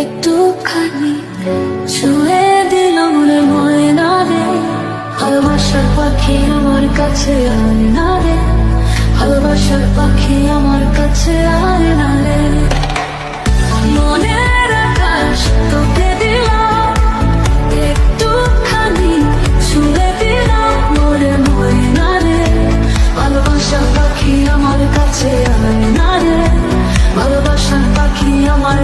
একটুখানি ছুঁয়ে দিল মনে ময়না রে, ভালোবাসার পাখি আমার কাছে আয় না রে, ভালোবাসার পাখি আমার কাছে আয় না রে। মনের আকাশ তোকে দিলাম, একটুখানি ছুঁয়ে দিলাম মনে ময়না রে, ভালোবাসার পাখি আমার কাছে আয় না রে, ভালোবাসার পাখি আমার